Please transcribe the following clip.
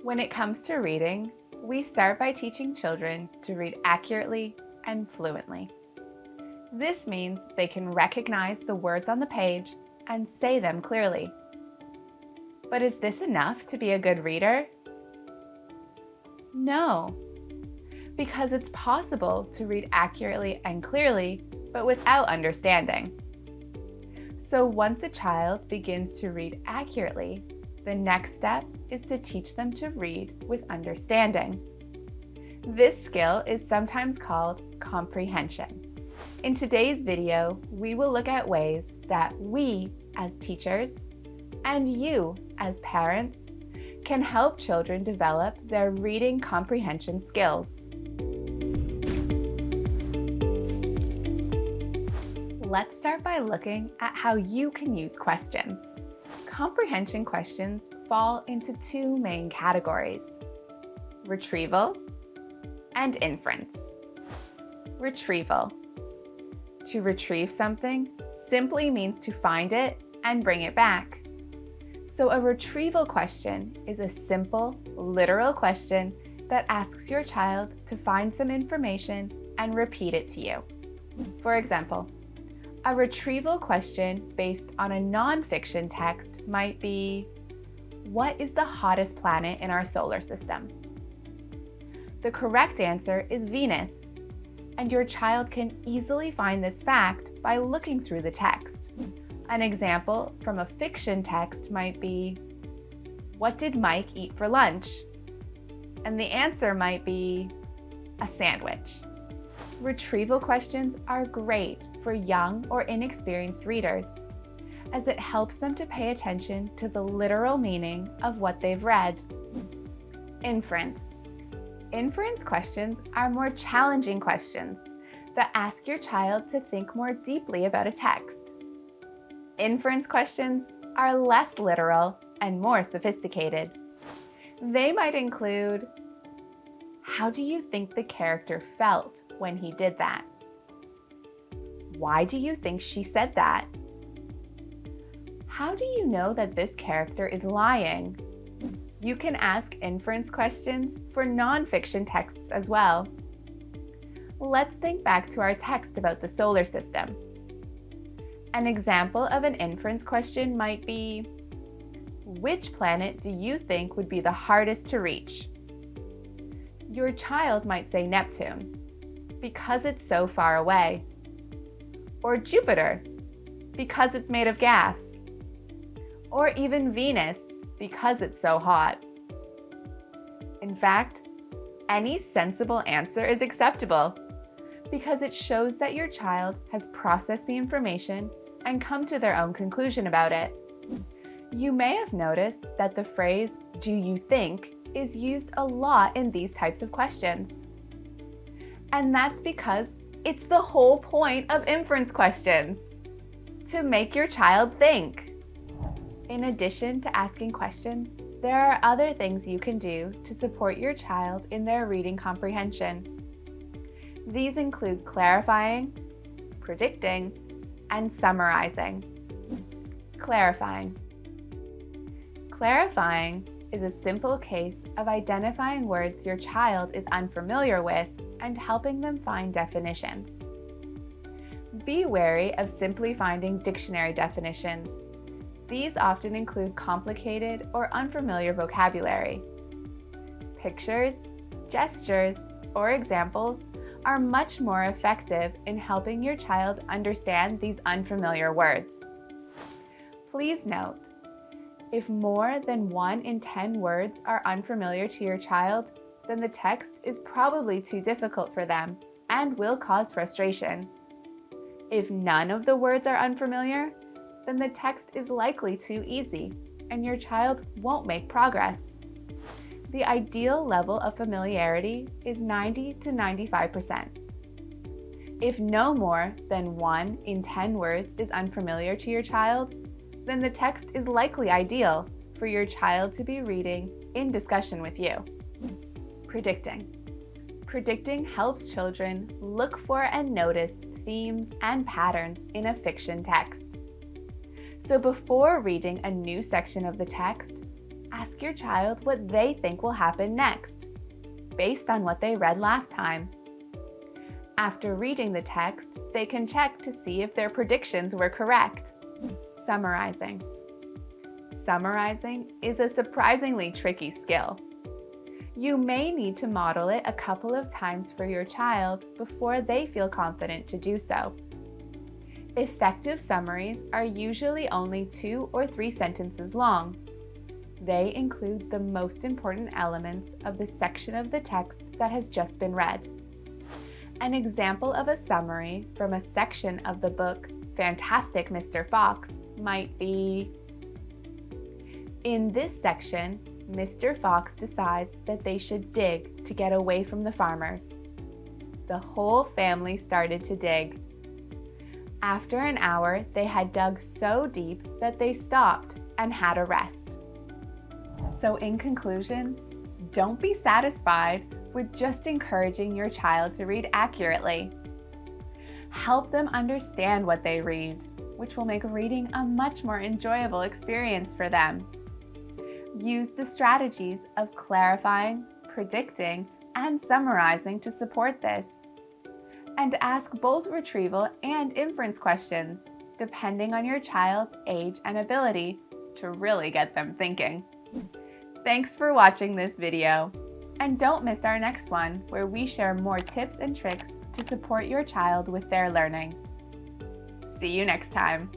When it comes to reading, we start by teaching children to read accurately and fluently. This means they can recognize the words on the page and say them clearly. But is this enough to be a good reader? No, because it's possible to read accurately and clearly, but without understanding. So once a child begins to read accurately, the next step is to teach them to read with understanding. This skill is sometimes called comprehension. In today's video, we will look at ways that we, as teachers, and you, as parents, can help children develop their reading comprehension skills. Let's start by looking at how you can use questions. Comprehension questions fall into two main categories: retrieval and inference. Retrieval. To retrieve something simply means to find it and bring it back. So a retrieval question is a simple, literal question that asks your child to find some information and repeat it to you. For example, a retrieval question based on a non-fiction text might be, what is the hottest planet in our solar system? The correct answer is Venus, and your child can easily find this fact by looking through the text. An example from a fiction text might be, what did Mike eat for lunch? And the answer might be, a sandwich. Retrieval questions are great for young or inexperienced readers, as it helps them to pay attention to the literal meaning of what they've read. Inference. Inference questions are more challenging questions that ask your child to think more deeply about a text. Inference questions are less literal and more sophisticated. They might include, how do you think the character felt when he did that? Why do you think she said that? How do you know that this character is lying? You can ask inference questions for non-fiction texts as well. Let's think back to our text about the solar system. An example of an inference question might be, which planet do you think would be the hardest to reach? Your child might say Neptune, because it's so far away. Or Jupiter, because it's made of gas. Or even Venus, because it's so hot. In fact, any sensible answer is acceptable, because it shows that your child has processed the information and come to their own conclusion about it. You may have noticed that the phrase, do you think, is used a lot in these types of questions. And that's because it's the whole point of inference questions, to make your child think. In addition to asking questions, there are other things you can do to support your child in their reading comprehension. These include clarifying, predicting, and summarizing. Clarifying. Clarifying is a simple case of identifying words your child is unfamiliar with and helping them find definitions. Be wary of simply finding dictionary definitions. These often include complicated or unfamiliar vocabulary. Pictures, gestures, or examples are much more effective in helping your child understand these unfamiliar words. Please note, if more than 1 in 10 words are unfamiliar to your child, then the text is probably too difficult for them and will cause frustration. If none of the words are unfamiliar, then the text is likely too easy and your child won't make progress. The ideal level of familiarity is 90 to 95%. If no more than 1 in 10 words is unfamiliar to your child, then the text is likely ideal for your child to be reading in discussion with you. Predicting. Predicting helps children look for and notice themes and patterns in a fiction text. So before reading a new section of the text, ask your child what they think will happen next, based on what they read last time. After reading the text, they can check to see if their predictions were correct. Summarizing. Summarizing is a surprisingly tricky skill. You may need to model it a couple of times for your child before they feel confident to do so. Effective summaries are usually only 2 or 3 sentences long. They include the most important elements of the section of the text that has just been read. An example of a summary from a section of the book Fantastic Mr. Fox might be, in this section, Mr. Fox decides that they should dig to get away from the farmers. The whole family started to dig. After an hour, they had dug so deep that they stopped and had a rest. So in conclusion, don't be satisfied with just encouraging your child to read accurately. Help them understand what they read, which will make reading a much more enjoyable experience for them. Use the strategies of clarifying, predicting, and summarizing to support this. And ask both retrieval and inference questions, depending on your child's age and ability, to really get them thinking. Thanks for watching this video. And don't miss our next one, where we share more tips and tricks to support your child with their learning. See you next time.